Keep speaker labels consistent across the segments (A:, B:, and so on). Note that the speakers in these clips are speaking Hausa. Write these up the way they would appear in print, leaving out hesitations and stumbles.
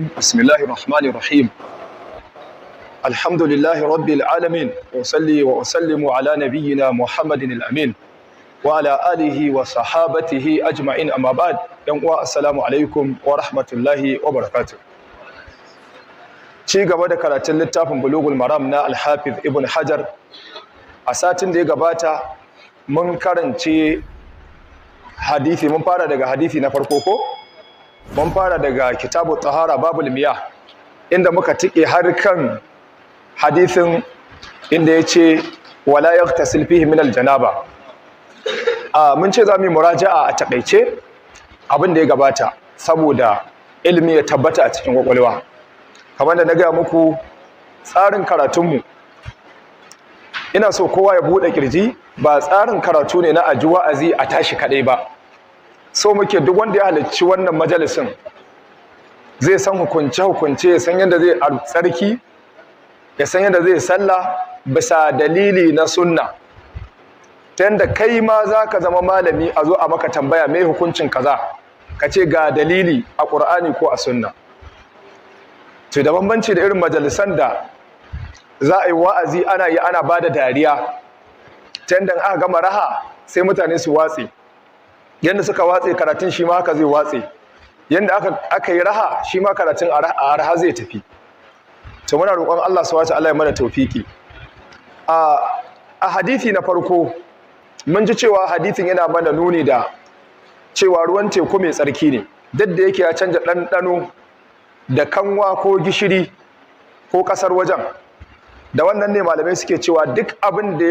A: بسم الله الرحمن الرحيم الحمد لله رب العالمين وصلي وأسلم على نبينا محمد الأمين وعلى آله وصحابته أجمعين أما بعد السلام عليكم ورحمة الله وبركاته ci gaba da karatun littafin Bulughul Maram na Al-Hafiz Ibn Hajar a satin da ya gabata mun karance hadisi mun fara daga hadisi na farko ko mun fara daga kitabu tahara babul miyah inda muka tike har kan hadisin inda yace wala yaghtasil fihi min aljanaba mun ce zamu yi muraja'a a takeice abin da ya gabata saboda ilimi ya tabbata a cikin kwakwalwa kamar da na ga muku tsarin karatunmu ina so kowa ya bude kirji ba tsarin karatu ne na aji wa'azi a tashi kadai ba so muke duk wanda ya halarci wannan majalisin zai san hukunce ya san yadda zai tsarki ya san yadda zai sallah bisa dalili na sunna ta yadda kai ma za ka zama malami a zo a maka tambaya mai hukuncin kaza ka ce ga dalili a ƙur'ani ko a sunna to da bambanci da irin majalisan da za a yi wa'azi ana ba da dariya ta yadda aka gama raha sai mutane su watse yanda suka watse karatun shi ma haka zai watse yanda aka yi raha shi ma karatun a raha zai tafi to muna roƙon Allah subhanahu wa ta'ala ya mana tawfiki a hadisi na farko mun ji cewa hadisin yana mana nuni da cewa ruwan teku mai tsarki ne duk da yake ya canja ɗanɗano da kanwa ko gishiri ko ƙasar wajen da wannan ne malamai suke cewa duk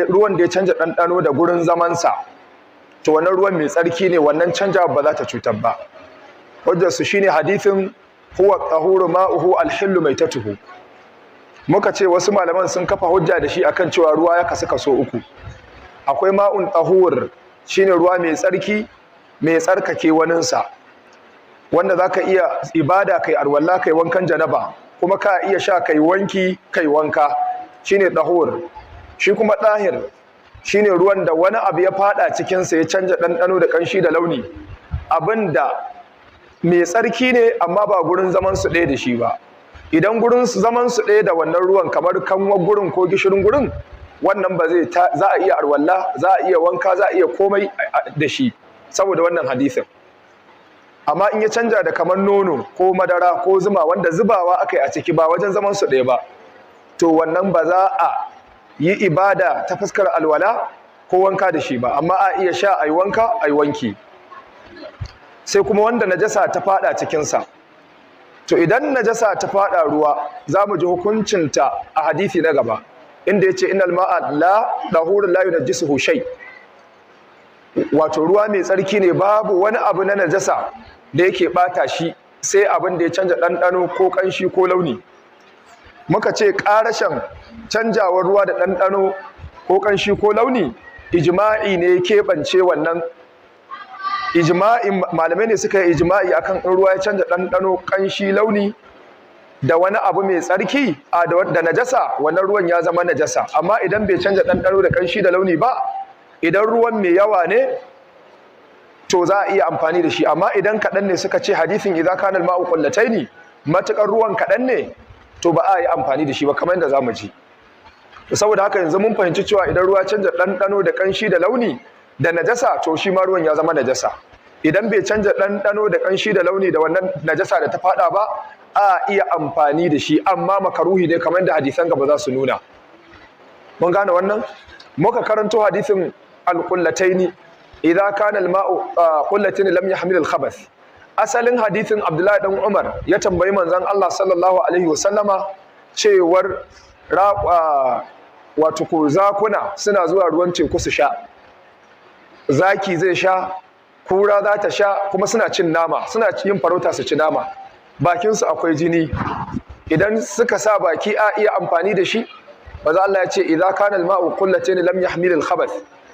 A: ruwan da ya canja ɗanɗano da gurin zamansa to wannan ruwan mai tsarki ne wannan canja ba za ta cutar ba hujjar su shine hadithin huwa tahuru ma'uhu alhillu maitatuhu muka ce wasu malaman sun kafa hujja da shi akan cewa ruwa ya kaso uku akwai ma'un tahur shine ruwa mai tsarki mai tsarkake waninsa wanda zaka iya ibada kai arwalla kai wankan janaba kuma ka iya sha kai wanki kai wanka shine tahur shi kuma dahir shine ruwan da wani abu ya fada cikinsa ya canja ɗanɗano da ƙanshi da launi abinda mai tsarki ne amma ba gurin zaman su ɗaya da shi ba idan gurin zaman su ɗaya da wannan ruwan kamar kanwa gurin ko gishirin gurin wannan ba zai za a iya arwalla za a iya wanka za a iya komai da shi saboda wannan hadisin amma in ya canja da kamar nono ko madara ko zuma wanda zubawa aka yi a ciki ba wajen zaman su ɗaya ba to wannan ba za a yi ibada ta fuskar alwala ko wanka da shi ba amma a iya sha ai wanka ai wanki sai kuma wanda najasa ta fada cikin sa to idan najasa ta fada ruwa zamu ji hukuncinta a hadisi na gaba inda yace innal ma'a la dahur la yunajjisuhu shay wato ruwa mai tsarki ne babu wani abu na najasa da yake bata shi sai abin da ya canja ɗanɗano ko kanshi ko launi muka ce ƙarashin canjawar ruwa da ɗanɗano ko ƙanshi ko launi ijma'i ne keɓance wannan ijma'in malamai ne suka yi ijma'i akan in ruwa ya canja ɗanɗano ƙanshi launi da wani abu mai tsarki da najasa wannan ruwan ya zama najasa amma idan bai canja ɗanɗano da ƙanshi da launi ba idan ruwan mai yawa ne to za a iya amfani da shi amma idan kaɗan ne suka ce hadisin idza kana al-ma'u qullataini matuƙar ruwan kaɗan ne to ba a yi amfani da shi ba kamar yadda za mu ji saboda haka yanzu mun fahimci cewa idan ruwa canja ɗanɗano da ƙanshi da launi da najasa to shi ma ruwan ya zama najasa idan bai canja ɗanɗano da ƙanshi da launi da wannan najasa da ta faɗa ba a iya amfani da shi amma makaruhi ne kamar yadda hadisan gaba za su nuna mun gane wannan muka karanto hadisin al-qullataini idza kana al-ma'u qullatayn lam yahmil al-khabath asalin hadisin Abdullahi dan Umar ya tambayi manzon Allah sallallahu alaihi wasallama cewar wato ko zakuna suna zuwa ruwan teku su sha zaki zai sha kura za ta sha kuma suna cin nama suna yin farauta su ci nama bakin su akwai jini idan suka sa baki a iya amfani da shi manzon Allah ya ce idza kana al-ma'u qullatayn lam yahmil al-khabath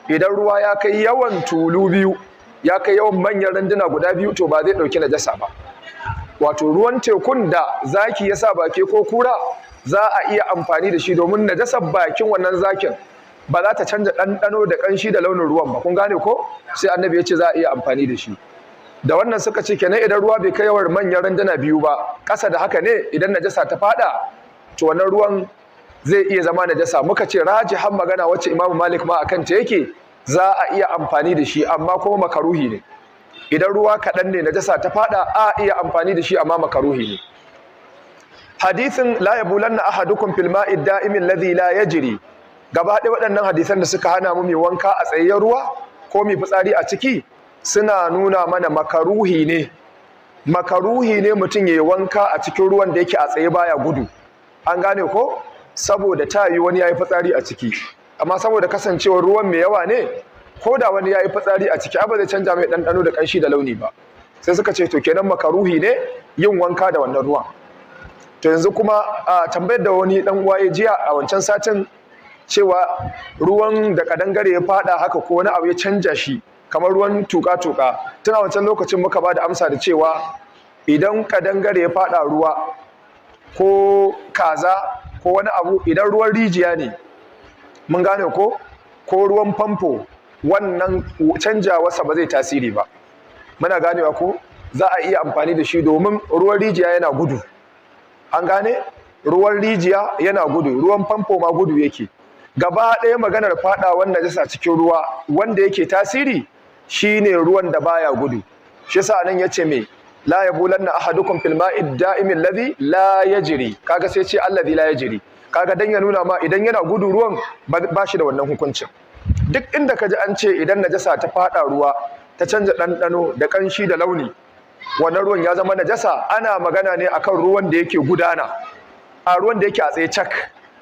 A: idan ruwa ya kai yawan tulu biyu ya kai yawan manyan randuna guda biyu to ba zai dauki najasa ba wato ruwan tekun da zaki ya sa baki ko kura za a iya amfani da shi domin najasar bakin wannan zakin ba za ta canja ɗanɗano da ƙanshi da launin ruwan ba kun gane ko sai annabi ya ce za a iya amfani da shi da wannan suka ce kenan idan ruwa bai kai yawan manyan randuna biyu ba, ƙasa da haka ne idan najasa ta fada to wannan ruwan zai iya zama najasa. Muka ce rajihan magana wacce Imam Malik ma akan ta yake, za a iya amfani da shi amma kuma makaruhi ne. Idan ruwa kaɗan ne najasa ta fada a iya amfani da shi amma makaruhi ne. Hadisin la yabulanna ahadukum fil ma'i da'imi alladhi la yajri, gaba ɗaya waɗannan hadisan da suka hana mu mai wanka a tsayayyen ruwa ko mai fitsari a ciki suna nuna mana makaruhi ne mutum yayi wanka a cikin ruwan da yake a tsaye baya gudu. An gane ko? Saboda ta yi wani yayi fitsari a ciki, amma saboda kasancewar ruwan mai yawa ne, ko da wani yayi fitsari a ciki ba zai canja mai ɗanɗano da ƙanshi da launi ba. Sai suka ce to kenan makaruhi ne yin wanka da wannan ruwan. To yanzu kuma tambayar da wani dan uwa ya jiya a wancan satin cewa ruwan da kadangare ya fada haka ko wani abu ya canja shi kamar ruwan tuka-tuka, tuna wancan lokacin muka ba da amsa da cewa idan kadangare ya fada ruwa ko kaza ko wani abu, idan ruwan rijiya ne, mun gane ko ruwan famfo, wannan canjawarsa ba zai tasiri ba. Muna ganewa ko za a iya amfani da shi domin ruwan rijiya yana gudu. An gane? Ruwan rijiya yana gudu, ruwan famfo ma gudu yake. Gaba ɗaya maganar faɗawar najasa cikin ruwa wanda yake tasiri shine ruwan da baya gudu. Shi yasa nan yace me la yabulanna ahadukum fil ma'i da'imi alladhi la yajri, kaga sai ce alladhi la yajri, kaga dan ya nuna ma idan yana gudu ruwan ba shi da wannan hukuncin. Duk inda kaji an ce idan najasa ta faɗa ruwa ta canja ɗanɗano da ƙanshi da launi, wannan ruwan ya zama najasa, ana magana ne akan ruwan da yake gudana, a ruwan da yake a tsaye cak.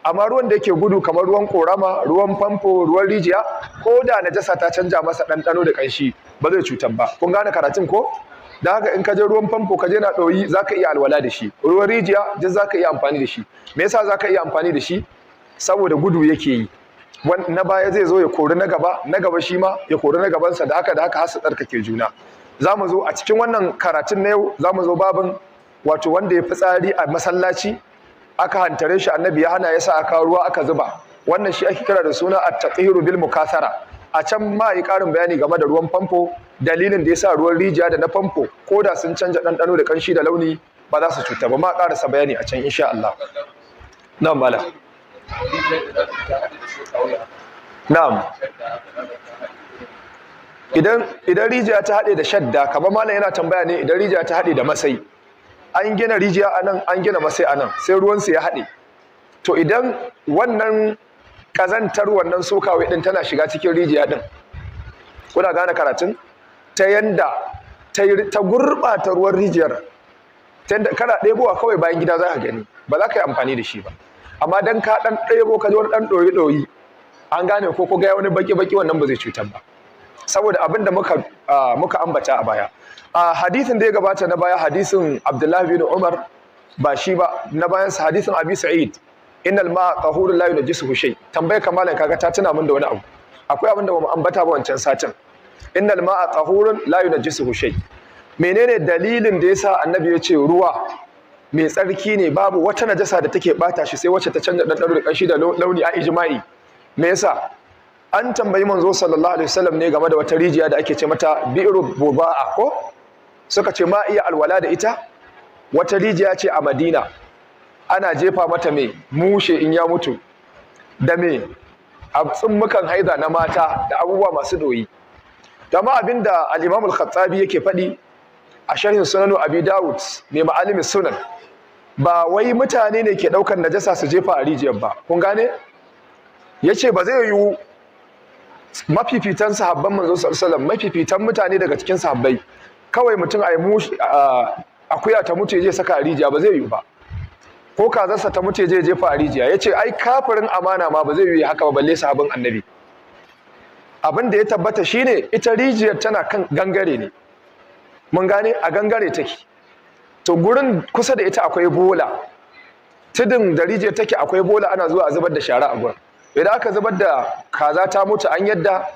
A: Amma ruwan da yake gudu kamar ruwan korama, ruwan famfo, ruwan rijiya, ko da najasa ta canja masa ɗanɗano da ƙanshi ba zai cutar ba. Kun gane karatun ko? Da haka in ka je ruwan famfo ka je na ɗoyi za ka iya alwala da shi, ruwan rijiya duk za ka iya amfani da shi. Me yasa za ka iya amfani da shi? Saboda gudu yake yi. Na baya zai zo ya kori na gaba shi ma ya kori na gabansa, da haka har su tsarkake juna. Za mu zo a cikin wannan karatun na yau, za mu zo babin wato wanda ya fitsari a masallaci aka hantare shi, annabi ya hana, yasa aka ruwa aka zuba. Wannan shi ake kira da suna at-tahiru bil mukathara. A can ma yi ƙarin bayani game da ruwan famfo, dalilin da yasa ruwan rijiya da na famfo ko da sun canja ɗanɗano da ƙanshi da launi ba za su cuta ba. Ma ƙarasa bayani a can insha Allah. Na'am malam. Na'am. Idan rijiya ta haɗe da shadda, kamar malam yana tambaya ne idan rijiya ta haɗe da masai, an gina rijiya anan an gina masai anan sai ruwansu ya haɗe, to idan wannan ƙazantar wannan sokawai ɗin tana shiga cikin rijiya ɗin, kuna gane karatun, ta yanda ta gurɓata ruwan rijiyar, ta yanda kana ɗebowa kawai bayan gida za ka gani, ba za ka yi amfani da shi ba. Amma dan ka ɗan ɗebo ka ji wani ɗan ɗoyi-ɗoyi, an gane ko ga wani baki-baki, wannan ba zai cutar ba, saboda abin da muka ambata a baya. A hadisin da ya gabata na baya, hadisin Abdullahi bin Umar, ba shi ba, na bayansa hadisin Abi Sa'id, innal ma'a tahurun la yunajjisuhu shay. Tambaye kamalan kaga ta tuna min da wani abu. Akwai abin da bamu ambata ba wancan satin. Innal ma'a tahurun la yunajjisuhu shay. Menene dalilin da yasa annabi ya ce ruwa mai tsarki ne, babu wata najasa da take bata shi sai wacce ta canza ɗanɗano da ƙanshi da launi a ijma'i? Me yasa? An tambayi manzo sallallahu alaihi wasallam ne game da wata rijiya da ake ce mata bi'ru buba'a, ko suka ce ma iya alwala da ita. Wata rijiya ce a Madina, ana jefa mata mai mushe in ya mutu, da mai tsummukan haida na mata da abubuwa masu doyi. Dama abinda al-Imam al-Khattabi yake faɗi a sharhin Sunan Abi Dawud mai Ma'alim Sunan, ba wai mutane ne ke ɗaukar najasa su jefa a rijiyar ba. Kun gane? Yace ba zai yiwu mafifitan sahabban manzo sallallahu alaihi wasallam, mafifitan mutane daga cikin sahabbai, kawai mutum akuya ta mutu je saka a rijiya, ba zai yiwu ba. Ko kazarsa ta mutu je jefa a rijiya. Yace ai kafirin amana ma ba zai yiwu haka ba, balle sahabban annabi. Abin da ya tabbata shine ita rijiyar tana kan gangare ne. Mun gane, a gangare take. To gurin kusa da ita akwai bola. Tudun da rijiyar take akwai bola, ana zuwa a zubar da shara a gurin. Idan aka zubar da kaza ta mutu an yadda,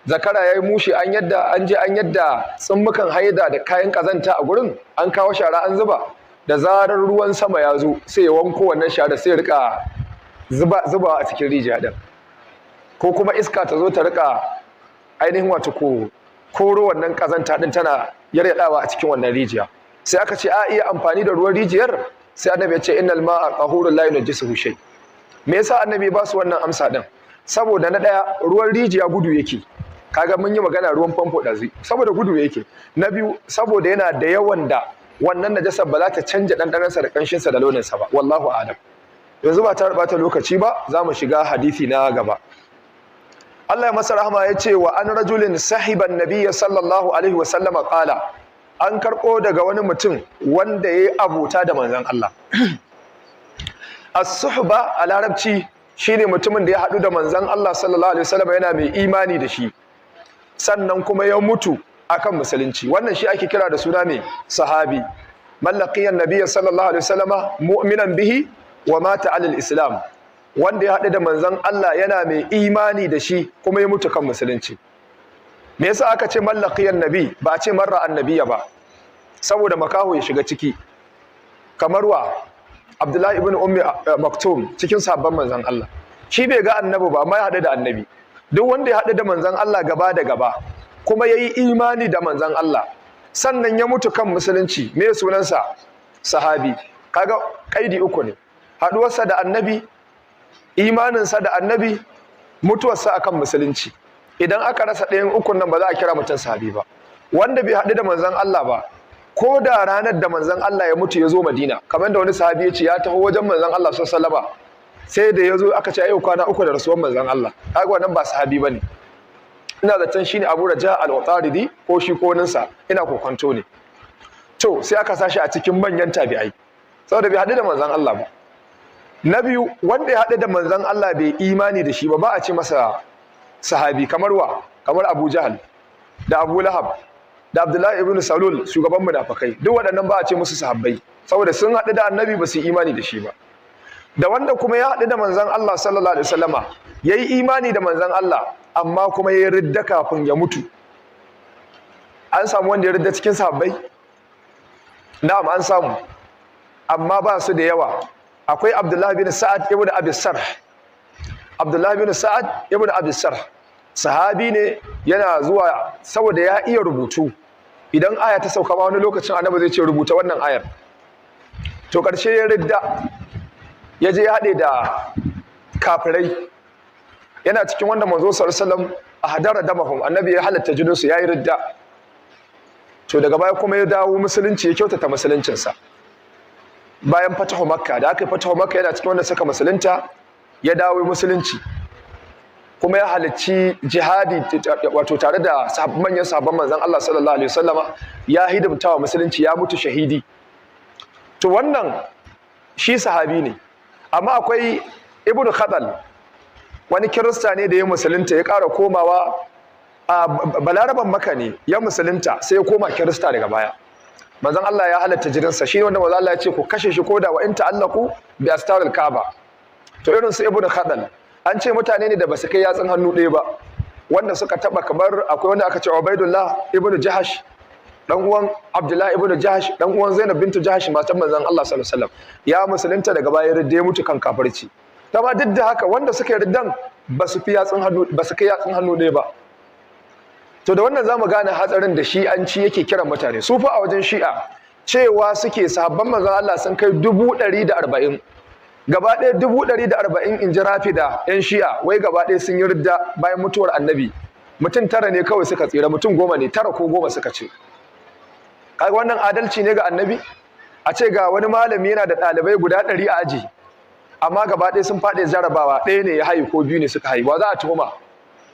A: zakara yayi mushi an yadda, an je an yadda tsummukan haida da kayan kazanta a gurin, an kawo shara an zuba, da zarar ruwan sama ya zo sai ya wanko wannan shara sai ya rika zubawa a cikin rijiya din. Ko kuma iska ta zo ta rika ainihin wato ko koro wannan kazanta din tana yaryadawa a cikin wannan rijiya. Sai aka ce a iya amfani da ruwan rijiyar, sai annabi ya ce innal ma'a tahurun la yunajjisuhu shay. Me yasa annabi ba su wannan amsa din? Saboda na daya ruwan rijiya gudu yake, kaga mun yi magana ruwan famfo ɗazi, saboda gudu yake. Na biyu saboda yana da yawan da wannan najasar ba za ta canja ɗanɗanonsa da ƙanshinsa da launinsa ba, wallahu a'lam. Yanzu ba ta ɓata lokaci ba, za mu shiga hadisi na gaba. Allah ya masa rahama ya ce wa an rajulin sahiban nabiyya sallallahu alaihi wa sallama qala, an karɓo daga wani mutum wanda ya yi abota da manzon Allah. As-suhba a larabci shine mutumin da ya haɗu da manzon Allah sallallahu alaihi wasallam yana mai imani da shi, sannan kuma ya mutu akan musulunci. Wannan shi ake kira da suna mai sahabi. Man laqiya an-nabiyya sallallahu alaihi wasallama mu'minan bihi wa mata 'ala al-islam, wanda ya haɗu da manzon Allah yana mai imani da shi kuma ya mutu kan musulunci. Me yasa aka ce man laqiya an-nabi ba a ce marra annabiyya ba? Saboda makaho ya shiga ciki. Kamar wa Abdullahi ibn Ummi Maktum cikin sahabban manzon Allah. Shi bai ga annabi ba amma ya haɗu da annabi. Duk wanda ya haɗu da manzon Allah gaba da gaba kuma yayi imani da manzon Allah sannan ya mutu kan musulunci, me sunansa? Sahabi. Kaga kaidi uku ne. Haɗuwarsa da annabi, imaninsa da annabi, mutuwarsa akan musulunci. Idan aka rasa ɗayan ukun nan ba za a kira mutum sahabi ba. Wanda bai haɗu da manzon Allah ba, ko da ranar da manzon Allah ya mutu ya zo Madina, kamar da wani sahabi ya ce ya taho wajen manzon Allah sallallahu alaihi wasallam, sai da ya zo aka ce ayyuka kwana uku da rasuwar manzon Allah. Kaga wannan ba sahabi bane. Ina zaton shine Abu Raja al-Utaridi ko shi ko ninsa, ina kokonto ne. To sai aka sashi a cikin manyan tabi'ai saboda bai haɗu da manzon Allah ba. Na biyu, wanda ya haɗu da manzon Allah bai imani da shi ba a ce masa sahabi. Kamar wa? Kamar Abu Jahal da Abu Lahab da Abdullahi ibn Salul, shugaban munafikai. Duk waɗannan ba a ce musu sahabbai saboda sun haɗu da annabi ba su imani da shi ba. Da wanda kuma ya haɗu da manzon Allah sallallahu alaihi wasallama, yayi imani da manzon Allah amma kuma yayi ridda kafin ya mutu. An samu wanda ya ridda cikin sahabbai? Na'am, an samu, amma ba su da yawa. Akwai Abdullah bin Sa'ad ibn Abi Sarh. Abdullah bin Sa'ad ibn Abi Sarh sahabi ne, yana zuwa saboda ya iya rubutu. Idan aya ta sauka ma wani lokacin annabi zai ce rubuta wannan ayar. To karshe ya ridda, ya je ya haɗe da kafirai. Yana cikin wanda manzo sallallahu alaihi wasallam ahdara damahum, annabi ya halatta jininsu, ya yi ridda. To daga baya kuma ya dawo musulunci, ya kyautata musuluncinsa. Bayan fatahu Makka, da aka yi fatahu Makka yana cikin wanda suka musulunta, ya dawo musulunci. Kuma ya halicci jihadi wato tare da manyan sahabban manzon Allah sallallahu alaihi wasallama, ya hidimta wa musulunci, ya mutu shahidi. To wannan shi sahabi ne. Amma akwai Ibn Khadal, wani kirista ne da ya musulunta, ya ƙara komawa a balaraban Makka ne, ya musulunta sai ya koma kirista daga baya. Manzon Allah ya halatta jininsa, shi ne wanda manzon Allah ya ce ku kashe shi koda wa in ta'allaku bi astaril Kaaba. To irin su Ibn Khadal, an ce mutane ne da basu kai yatsun hannu ɗaya ba, wanda suka taba, kamar akwai wanda aka ce Ubaidullah ibn Jahash, dan uwan Abdullah ibn Jahash, dan uwan Zainab bintu Jahash, matan manzon Allah sallallahu alaihi wasallam. Ya musulunta daga baya ridda, ya mutu kan kafirci. Kama duk da haka wanda suka yi riddan basu kai yatsun hannu ɗaya ba. To da wannan zamu gane hatsarin da shi'anci yake kiran mutane. Su fa a wajen shi'a cewa suke sahabban manzon Allah sun kai 140. Gaba ɗaya 140 in ji Rafida ‘yan shi'a, wai gaba ɗaya sun yi ridda bayan mutuwar annabi. Mutum 9 ne kawai suka tsira, mutum 10 ne, 9 ko 10 suka ce. Kaga wannan adalci ne ga annabi? A ce ga wani malami yana da ɗalibai guda 100 a aji, amma gaba ɗaya sun faɗi jarabawa, ɗaya ne ya haihu ko 2 ne suka haihu. Wa za a tuhuma?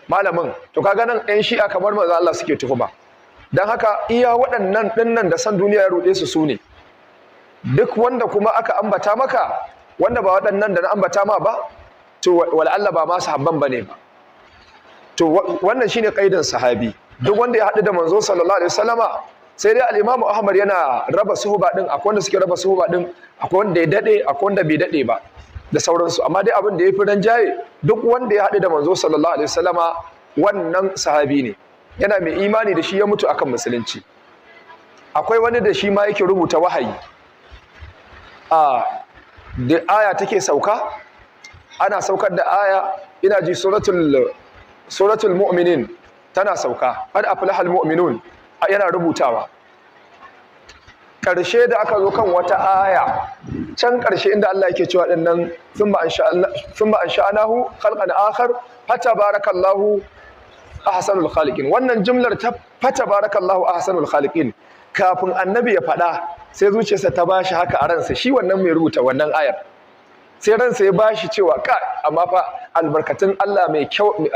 A: Malamin. To kaga nan ‘yan shi'a kamar manzon Allah suke tuhuma. Don haka iya waɗannan ɗinnan da san duniya ya ruɗe su ne. Duk wanda kuma aka ambata maka, wanda ba waɗannan da na ambata ma ba, to wal'alla ba ma sahabban bane ba. To wannan shine kaidan sahabi. Duk wanda ya haɗu da manzo sallallahu alaihi wasallama, sai dai al-Imam Ahmad yana raba suhuba din, akwai wanda suke raba suhuba din, akwai wanda ya dade, akwai wanda bai dade ba, da sauransu. Amma dai abin da yafi ranjaye, duk wanda ya haɗu da manzo sallallahu alaihi wasallama wannan sahabi ne, yana mai imani da shi, ya mutu akan musulunci. Akwai wani da shi ma yake rubuta wahayi. Da aya take sauka, ana saukar da aya, ina ji suratul mu'minin, tana sauka qad aflahal mu'minun yana rubutawa. Ƙarshe da aka zo kan wata aya can ƙarshe inda Allah yake cewa dinnan thumma ansha'nahu khalqan akhar fatabarakallahu ahsanul khaliqin. Wannan jumlar ta fatabarakallahu ahsanul khaliqin kafin annabi ya faɗa sai zuciyarsa ta bashi haka a ransa, shi wannan mai rubuta wannan ayar sai ransa ya bashi cewa amma fa albarkatun Allah mai kyau,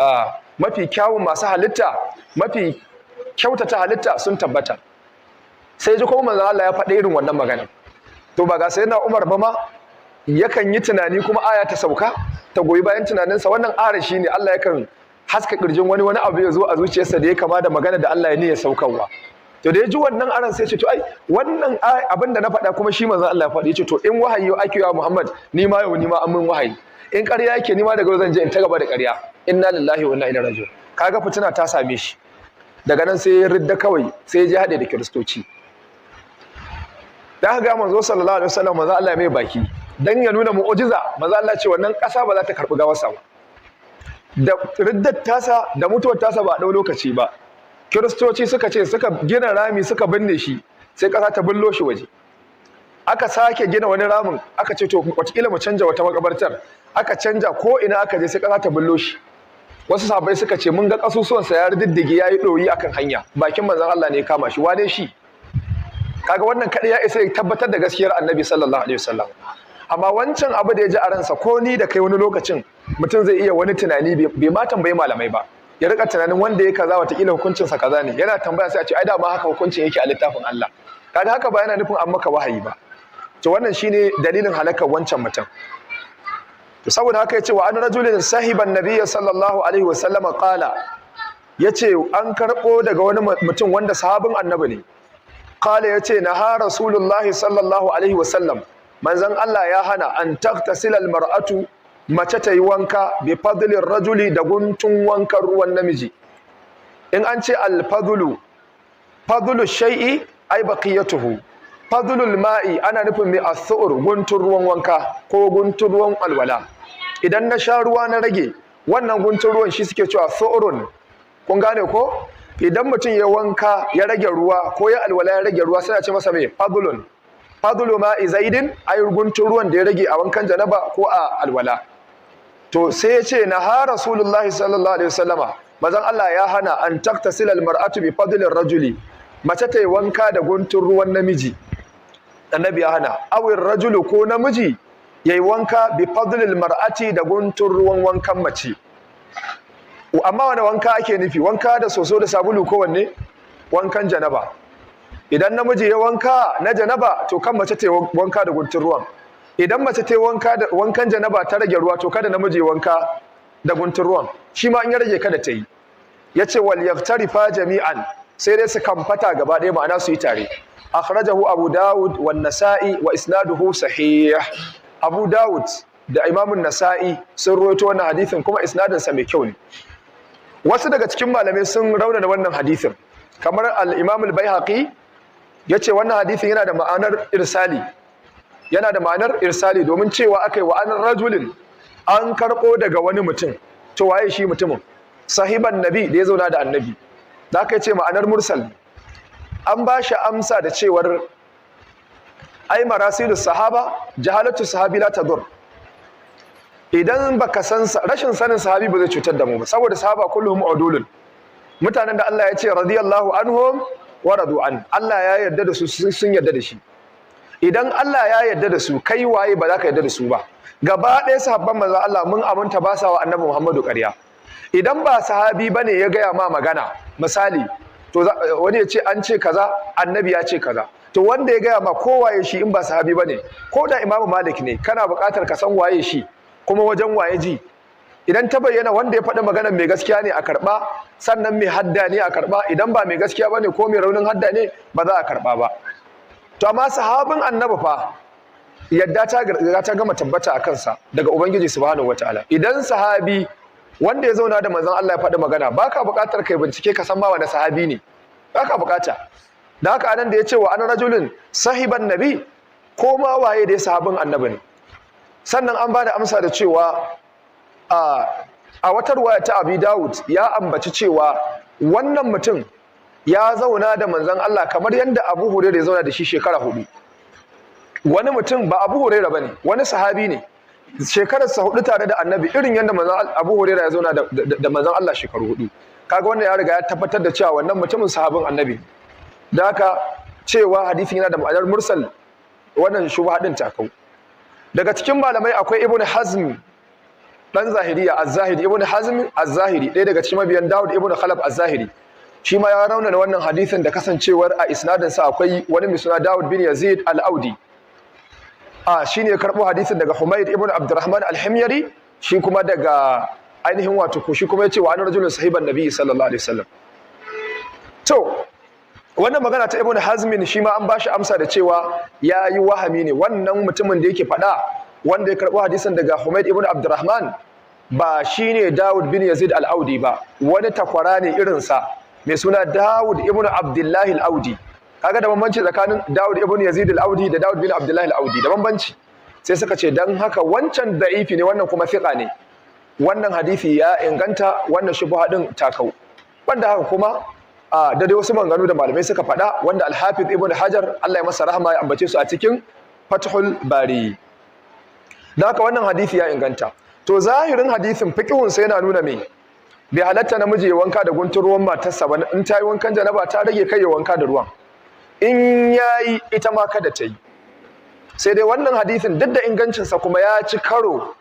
A: mafi kyawun masu halitta, mafi kyautata halitta sun tabbata. Sai ji kuma manzo Allah ya faɗa irin wannan magana. To ba ga sayyidina Umar ba ma yakan yi tunani kuma aya ta sauka ta goyi bayan tunaninsa. Wannan arashi ne, Allah yakan haska kirjin wani abu ya zo a zuciyarsa da ya kama da magana da Allah ya niyya saukarwa. To da ya ji wannan aran sai ya ce to ai wannan abin da na faɗa kuma shi manzo Allah ya faɗi, ya ce to in wahayi ake wa Muhammad ni ma yau ni ma an min wahayi, in ƙarya yake ni ma daga zan je in ta gaba da ƙarya. Inna lillahi wa inna ilaihi raji'un. Kaga fitina ta same shi. Daga nan sai ya ridda kawai, sai ya je haɗe da kiristoci. Da aka ga manzo sallallahu alaihi wasallam manzo Allah mai baki dan ya nuna mu'jiza, manzo Allah ce wannan ƙasa ba za ta karbi gawarsa ba. Da riddat tasa da mutuwar tasa ba a dau lokaci ba, kiristoci suka ce suka gina rami suka binne shi, sai ƙasa ta bullo shi waje. Aka sake gina wani ramin, aka ce to wataƙila mu canja wata makabartar, aka canja ko ina aka je sai ƙasa ta bullo shi. Wasu sahabbai suka ce mun ga ƙasusuwansa ya riddige ya yi ɗoyi akan hanya, bakin manzon Allah ne ya kama shi, wane shi? Kaga wannan kadai ya isa ya tabbatar da gaskiyar Annabi sallallahu alaihi wasallam. Amma wancan abu da ya ji a ransa, ko ni da kai wani lokacin mutum zai iya wani tunani bai ma tambayi malamai ba, ya rika tunanin wanda ya kaza wataƙila hukuncinsa kaza ne, yana tambaya sai a ce ai da ma haka hukuncin yake a littafin Allah. Kaga haka ba yana nufin an maka wahayi ba. To wannan shine dalilin halakar wancan mutum. To saboda haka yace wa an rajulin sahiban nabiyyi sallallahu alaihi wasallam qala, yace an karbo daga wani mutum wanda sahabin Annabi ne. Kale ya ce, naha Rasulullahi sallallahu Alaihi wasallam, manzan Allah ya hana an taktasila almar'atu mace ta yi wanka bi fadlin rajuli da guntun wankan ruwan namiji. In an ce alfadlu, fadlu shay'i ay baqiyatuhu. Fadlul ma'i ana nufin mai as-su'ur, guntun ruwan wanka ko guntun ruwan alwala. Idan na sha ruwa na rage, wannan guntun ruwan shi suke cewa su'urun. Kun gane ko? Idan mutum ya wanka ya rage ruwa ko ya alwala ya rage ruwa, suna ce masa mai fadlun. Fadlu ma'i zaidin ay guntun ruwan da ya rage a wankan janaba ko a alwala. To sai ya ce naha Rasulullahi sallallahu alaihi wasallama, mazan Allah ya hana an taktasila almar'atu bi fadlir rajuli, mace ta yi wanka da guntun ruwan namiji. Annabi ya hana awir rajulu ko namiji yayi wanka bi fadlil mar'ati da guntun ruwan wankan mace. Amma wani wanka ake nufi? Wanka da soso da sabulu ko wanne? Wankan janaba. Idan namiji ya wanka na janaba, to kan mace ta yi wanka da guntun ruwan. Idan mace ta yi wankan janaba ta rage ruwa, to kada namiji ya wanka da guntun ruwan. Shi ma in ya rage kada ta yi. Yace wal yaftarifa jami'an, sai dai su kamfata gaba ɗaya, ma'ana su yi tare. Akhrajahu Abu Dawud wan Nasa'i wa isnaduhu sahih. Abu Dawud da Imam Nasa'i sun rawaito wannan hadisin kuma isnadin sa mai kyau ne. Wasu daga cikin malamai sun raunana wannan hadisin, kamar al-Imam al-Baihaqi yace wannan hadisin yana da ma'anar irsali. Yana da ma'anar irsali domin cewa akai wa an rajulin, an karbo daga wani mutum. To waye shi mutumin? Sahiban nabi da ya zauna da annabi. Da aka ce ma'anar mursal. An ba shi amsa da cewar ai marasilus sahaba jahalatu sahabi la tadur. Idan baka san rashin sanin sahabi ba zai cutar da mu ba, saboda sahaba kulluhum udulun. Mutanen da Allah ya ce radiyallahu anhum wa radu an, Allah ya yarda da su, sun yarda da shi. Idan Allah ya yarda da su, kai waye ba za ka yarda da su ba? Gaba ɗaya sahabban manzon Allah mun aminta ba sa wa annabi Muhammadu ƙarya. Idan ba sahabi bane ya gaya ma magana, misali to wani ya ce an ce kaza, annabi ya ce kaza, to wanda ya gaya ma ko waye shi in ba sahabi bane, ko da Imam Malik ne, kana buƙatar ka san waye shi kuma wajen waye ji. Idan ta bayyana wanda ya faɗi maganar mai gaskiya ne a karɓa, sannan mai hadda ne a karɓa. Idan ba mai gaskiya bane ko mai raunin hadda ne, ba za a karɓa ba. To amma sahabin annabi fa yadda ta gama tabbata a kansa daga Ubangiji subhanahu wataala. Idan sahabi wanda ya zauna da manzon Allah ya faɗi magana, baka buƙatar kai bincike ka san ma wani sahabi ne, baka buƙata. Da haka anan da ya ce wa an rajulin sahiban nabi, ko ma waye da ya sahabin annabi ne. Sannan an ba da amsa da cewa a wata ruwaya ta Abi Dawud ya ambaci cewa wannan mutum ya zauna da manzon Allah kamar yadda Abu Hurairah ya zauna da shi shekara 4. wani mutum ba Abu Hurairah bane, wani sahabi ne, shekararsa 4 tare da Annabi, irin yadda manzon Abu Hurairah ya zauna da manzon Allah shekaru 4. kaga wannan ya riga ya tabbatar da cewa wannan mutumin sahabin Annabi. da haka cewa hadisin yana da ma'anar mursal, wannan shubha din takau. daga cikin malamai akwai Ibn Hazm dan Zahiriya az-Zahiri, Ibn Hazm az-Zahiri, ɗaya daga cikin mabiyan Dawud ibn Khalaf az-Zahiri, shi ma ya raunana wannan hadisin da kasancewar a isnadin sa akwai wani mai suna Dawud bin Yazid al-Audi. Shine ya karbo hadisin daga Humayd ibn Abdurrahman al-Himyari, shi kuma daga ainihin wato ko shi kuma yace wa an rajulun sahiban nabi sallallahu alaihi wasallam. To wannan magana ta Ibn Hazm shi ma an bashi amsa da cewa yayi wahami ne, wannan mutumin da yake faɗa wanda ya karbo hadisin daga Humayd ibn Abdurrahman ba shine Dawud bin Yazid al-Audi ba, wani takwara ne irin sa mai suna Dawud ibn Abdullah al-Audi. kaga da bambanci tsakanin Dawud ibn Yazid al-Audi da Dawud bin Abdullah al-Audi, da bambanci. sai suka ce dan haka wancan da'ifi ne, wannan kuma fiqa ne, wannan hadisi ya inganta, wannan shubha din takau. wanda haka kuma da dai wasu maganganu da malamai suka faɗa wanda al-Hafiz Ibn Hajar Allah ya masa rahama ya ambace su a cikin Fathul Bari. da haka wannan hadisi ya inganta. to zahirin hadisin fiqhun sai yana nuna me, bai halatta namiji ya wanka da guntun ruwan matarsa ba, in ta yi wankan janaba ta rage kai ya wanka da ruwan, in yayi ita ma kada ta yi. sai dai wannan hadisin duk da ingancinsa kuma ya ci karo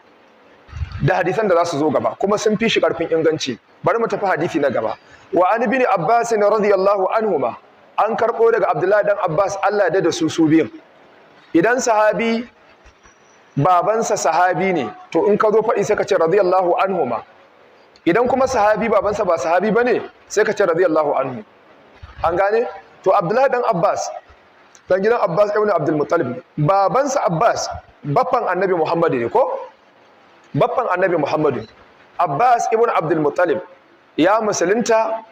A: da hadisan da za su zo gaba, kuma sun fi shi karfin inganci. bari mu tafi hadisi na gaba. wa an ibn Abbas radiyallahu anhuma, an karbo daga Abdullahi dan Abbas Allah da su biyun. idan sahabi babansa sahabi ne, to in ka zo faɗi sai ka ce radiyallahu anhuma. idan kuma sahabi babansa ba sahabi bane sai ka ce radiyallahu anhu. an gane? to Abdullahi dan Abbas dan gidan Abbas ibn Abdul Muttalib, babansa Abbas baffan Annabi Muhammad ne ko? baffan Annabi Muhammad. Abbas ibn Abdul Muttalib ya musulunta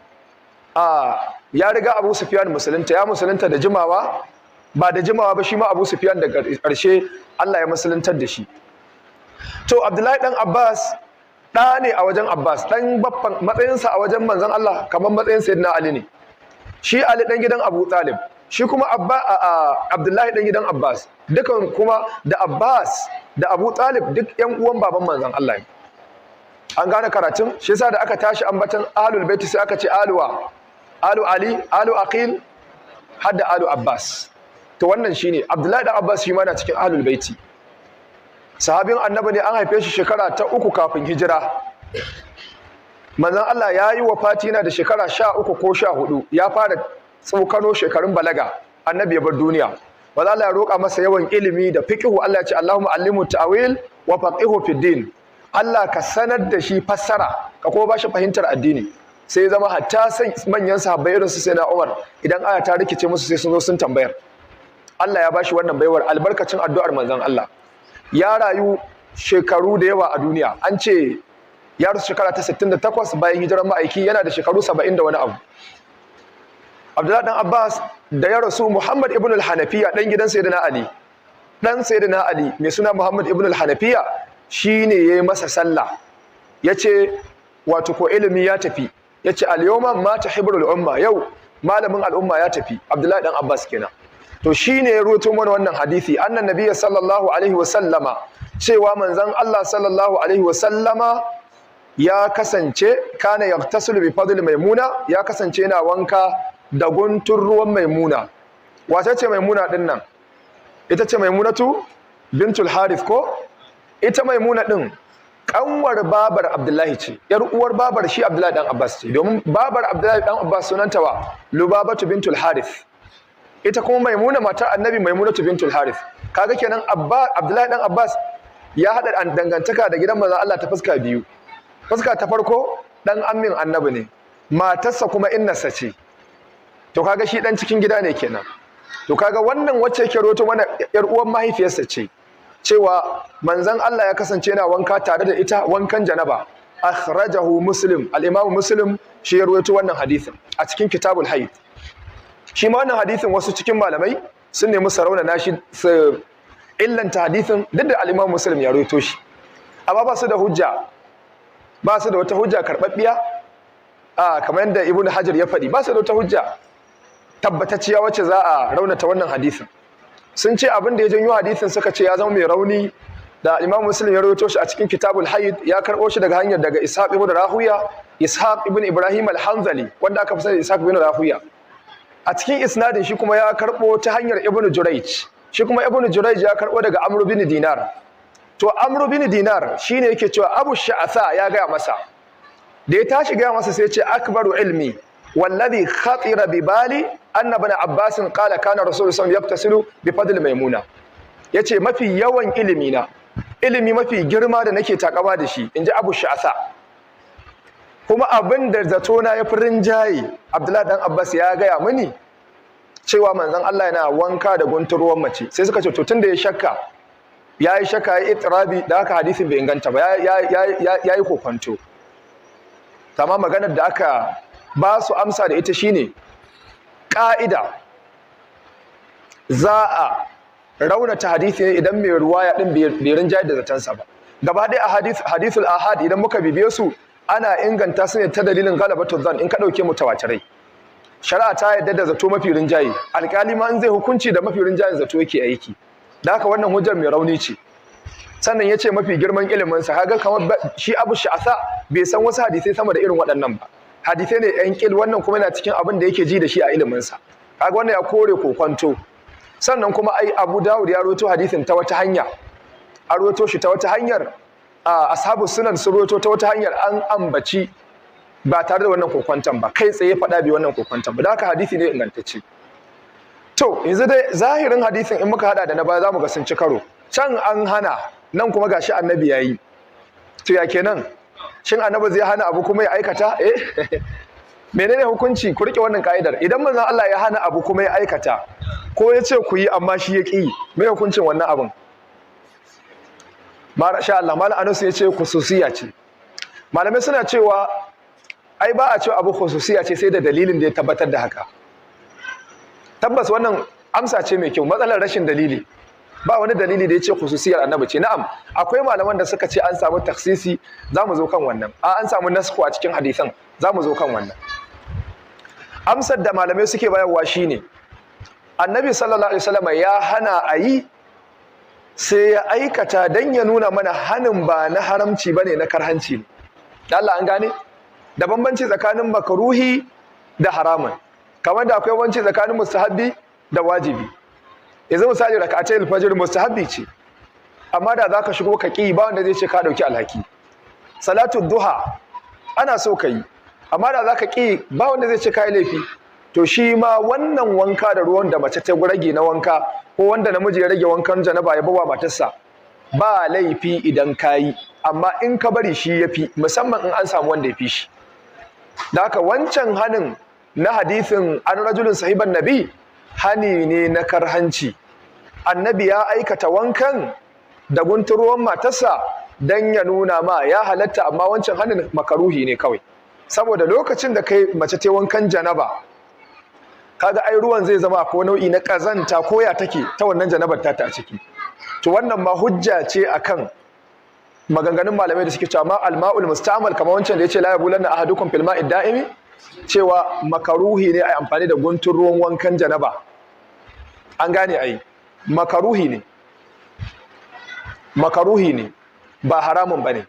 A: ya riga Abu Sufyan musulunta, ya musulunta da jimawa, ba da jimawa ba shi ma Abu Sufyan daga ƙarshe Allah ya musuluntar da shi. to Abdullahi dan Abbas ɗa ne a wajen Abbas, ɗan baffan, matsayinsa a wajen manzon Allah kamar matsayin Sayyidina Ali ne. shi Ali ɗan gidan Abu Talib, shi kuma Abdullahi ɗan gidan Abbas, dukan kuma da Abbas da Abu Talib duk ƴan uwan baban manzon Allah ne. an gane karatun? shi yasa da aka tashi ambatan ahlul baiti sai aka ce alu Ali, alu Aqil, hadda alu Abbas. to wannan shine Abdullahi dan Abbas shi ma na cikin ahlul baiti, sahabin annabi ne, an haife shi shekara ta 3 kafin hijira. manzon Allah ya yi wafati yana da shekara 13 ko 14, ya fara tsokano shekarun balaga, annabi ya bar duniya. manzon Allah ya roƙa masa yawan ilimi da fiqhu. Allah ya ce Allahumma allimhu ta'wil wa faqihu fid din. Allah ka sanar da shi fassara, ka kuma ba shi fahimtar addini. sai zama hatta manyan sahabbai irin su sai na Umar, idan aya ta rikice musu sai sun zo sun tambayar. Allah ya bashi wannan baiwar albarkacin addu'ar manzon Allah. ya rayu shekaru da yawa a duniya, an ce ya rasu shekara ta 68 bayan hijirar ma'aiki, yana da shekaru 70 da wani abu. Abdullahi dan Abbas da ya rasu, Muhammad ibn al-Hanafiya dan gidan Sayyidina Ali, dan Sayyidina Ali mai suna Muhammad ibn al-Hanafiya shine yayi masa sallah. yace wato ko ilimi ya tafi, yace al-yawma ma tahibrul umma, yau malamin al'umma ya tafi. Abdullahi dan Abbas kenan. to shine ya roto mana wannan hadisi, annan nabiyyi sallallahu alaihi wasallama, cewa manzon Allah sallallahu alaihi wasallama ya kasance kana yaghtasilu bi fadli maimuna, ya kasance yana wanka da guntun ruwan maimuna. wace ce maimuna din nan? ita ce maimunatu bintul harith ko? ita maimuna din kanwar babar Abdullahi ce, yar uwar babar shi Abdullahi dan Abbas ce, domin babar Abdullahi dan Abbas sunanta wa Lubabatu bintul Harith. ita kuma maimuna matar annabi maimunatu bintul Harith. kaga kenan Abdullahi dan Abbas ya hada dangantaka da gidan manzon Allah ta fuska biyu. fuska ta farko dan ammin annabi ne, matarsa kuma innarsa ce. to kaga shi dan cikin gida ne kenan. to kaga wannan wacce yake roto mana yar uwan mahaifiyarsa ce, cewa manzon Allah ya kasance yana wanka tare da ita wankan janaba. akhrajahu Muslim, al-Imam Muslim shi ya rawaito wannan hadisin a cikin Kitabul Hayd. shi ma wannan hadisin wasu cikin malamai sun nemi sarauna nashi su illanta hadisin, duk da al-Imam Muslim ya rawaito shi, amma ba su da hujja, ba su da wata hujja karbabbiya kamar yadda Ibn Hajar ya faɗi ba su da wata hujja tabbatacciya wacce za a raunata wannan hadisin. Sun ce abin da ya janyo hadisin suka ce ya zama mai rauni da Imam Muslim ya rawaito shi a cikin Kitabul Hayd, ya karɓo shi daga hanyar daga Ishaq ibn Rahuya, Ishaq ibn Ibrahim al-Hanzali wanda aka fi sani Ishaq ibn Rahuya. A cikin isnadin shi kuma ya karɓo ta hanyar Ibn Jurayj, shi kuma Ibn Jurayj ya karɓo daga Amr bin Dinar. To Amr bin Dinar shine yake cewa Abu Sha'atha ya gaya masa, da ya tashi gaya masa sai ya ce akbaru ilmi wallazi khatira bi bali anna ibn Abbas qala kana Rasulullah sallallahu alaihi wasallam yaktasilu bi fadl Maimuna. Yace mafi yawan ilimi mafi girma da nake takama da shi inji Abu Sha'atha, kuma abin da zato na yafi rinjaye Abdullahi dan Abbas ya gaya mini cewa manzon Allah yana wanka da gunturuwan mace. Sai suka ce to tunda ya shakka yayi itirabi da haka hadisin bai inganta ba, yayi kokonto. Tamam, maganar da aka ba su amsa da ita shine ƙa'ida za a raunata hadisi ne idan mai ruwaya din bai rinjaye da zatansa ba. Gaba ɗaya a hadithul ahad idan muka bibiye su ana inganta su ne ta dalilin galabatu zan in ka ɗauke mutawatirai. Shari'a ta yarda da zato mafi rinjaye, alƙali ma in zai hukunci da mafi rinjayen zato yake aiki. Da haka wannan hujjar mai rauni ce. Sannan ya ce mafi girman iliminsa, kaga kamar shi Abu Sha'atha bai san wasu hadisai sama da irin waɗannan ba. Hadisai ne ɗan ƙil, wannan kuma yana cikin abin da yake ji da shi a iliminsa. Kaga wannan ya kore kokonto. Sannan kuma ai Abu Dawud ya rawaito hadisin ta wata hanya, a rawaito shi ta wata hanyar, ashabu sunan sun rawaito ta wata hanyar an ambaci ba tare da wannan kokonton ba, kai tsaye faɗa bi wannan kokonton ba. Da haka hadisi ne ingantacce. To yanzu dai zahirin hadisin in muka hada da na baya zamu ga sun ci karo. Can an hana, nan kuma gashi annabi yayi. To ya kenan? Shin annabi zai hana abu kuma ya aikata? Menene hukunci? Ku rike wannan kaidar. Idan manzon Allah ya hana abu kuma ya aikata, ko ya ce ku yi amma shi ya ƙi, me hukuncin wannan abin? Masha Allah, Malam Anas ya ce khususiyya ce. Malamai suna cewa ai ba a cewa abu khususiyya ce sai da dalilin da ya tabbatar da haka. Tabbas wannan amsa ce mai kyau, matsalar rashin dalili. Ba wani dalili da ya ce khususiyar annabi ce. Na'am, akwai malaman da suka ce an samu taksisi, za mu zo kan wannan. An samu nasku a cikin hadisan, za mu zo kan wannan. Amsar da malamai suke bayarwa shine annabi sallallahu alaihi wasallam ya hana a yi, sai ya aikata dan ya nuna mana hanin ba na haramci bane, na karhanci ne. Allah an gane da bambanci tsakanin makruhi da haramun, kamar da akwai bambanci tsakanin mustahabbi da wajibi. Yanzu misali rak'atai al-fajr mustahabbi ce, amma da zaka shigo ka ki ba wanda zai ce ka dauki alhaki. Salatu duha ana so kai, amma da zaka ki ba wanda zai ce kai laifi. To shi ma wannan wanka da ruwan da mace ta rage na wanka, ko wanda namiji ya rage wankan janaba ya bawa matarsa, ba laifi idan kayi, amma in ka bari shi yafi, musamman in an samu wanda ya fi shi. Da haka wancan hanin na hadisin an rajulun sahiban nabi hani ne na karhanci. Annabi ya aikata wankan da gunturuwan matarsa dan ya nuna ma ya halatta, amma wancan hanin makaruhi ne kawai. Saboda lokacin da kai mace ta wankan janaba, kaga ai ruwan zai zama ko nau'i na kazanta ko ya take ta wannan janabar ta a ciki. To wannan ma hujja ce akan maganganun malamai da suke cewa ma alma'ul musta'mal, kamar wancan da yace la yabulanna ahadukum fil ma'id da'imi, cewa makaruhi ne ai amfani da guntun ruwan wankan janaba. An gane ai makaruhi ne ba haramun bane.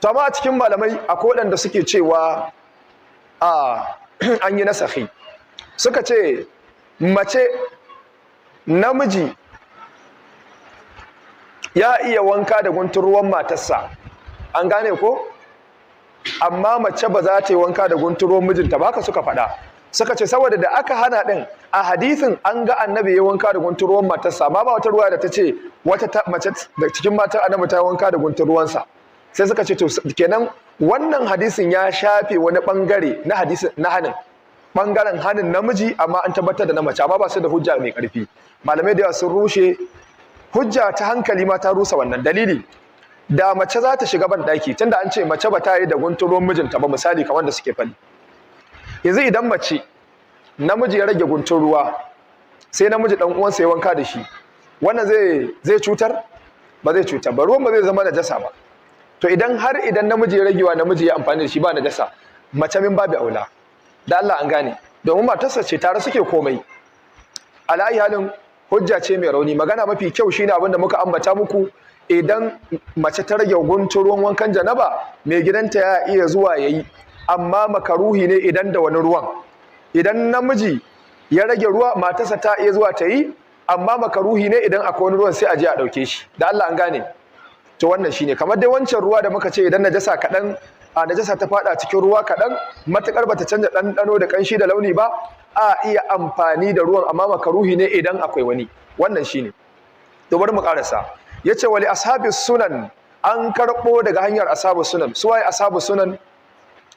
A: To amma a cikin malamai akwai waɗanda suke cewa an yi nasahi, suka ce mace namiji ya iya wanka da guntun ruwan matarsa, an gane ko? Amma mace ba za ta yi wanka da guntun ruwan mijinta ba, haka suka faɗa. Suka ce saboda da aka hana ɗin a hadisin an ga annabi ya wanka da guntun ruwan matarsa, amma ba wata ruwa da ta ce wata mace da cikin matan annabi ta wanka da guntun ruwansa. Sai suka ce to kenan wannan hadisin ya shafe wani bangare na hadisin na hanin, bangaren hanin namiji, amma an tabbatar da na mace, amma ba su da hujja mai ƙarfi. Malamai da yawa sun rushe hujja ta hankali, ma ta rusa wannan dalili. Da mace za ta shiga ban daki, tunda an ce mace ba ta yi da guntun ruwan mijinta ba, misali kamar da suke faɗi. Yanzu idan mace namiji ya rage guntun ruwa, sai namiji dan uwansa ya wanka da shi, wannan zai cutar? Ba zai cutar ba, ruwan ba zai zama najasa ba. To idan namiji ya rage wa namiji ya amfani da shi ba najasa, mace min babu aula da Allah an gane domin matarsa ce tare suke komai alayi halin hujja ce mai rauni magana mafi kyau shine abinda muka ambata muku idan mace ta rage guntun ruwan wankan janaba mai gidanta ya iya zuwa yayi amma makaruhi ne idan da wani ruwan idan namiji ya rage ruwa matarsa ta iya zuwa ta yi amma makaruhi ne idan akwai wani ruwan sai a je a dauke shi da Allah an gane to wannan shine kamar dai wancan ruwa da muka ce idan najasa kadan a najasa ta fada cikin ruwa kadan matakar bata canja ɗanɗano da kanshi da launi ba a iya amfani da ruwan amma makaruhi ne idan akwai wani wannan shine to bari mu karasa yace wali ashabis sunan an karbo daga hanyar ashabus sunan suwaye ashabus sunan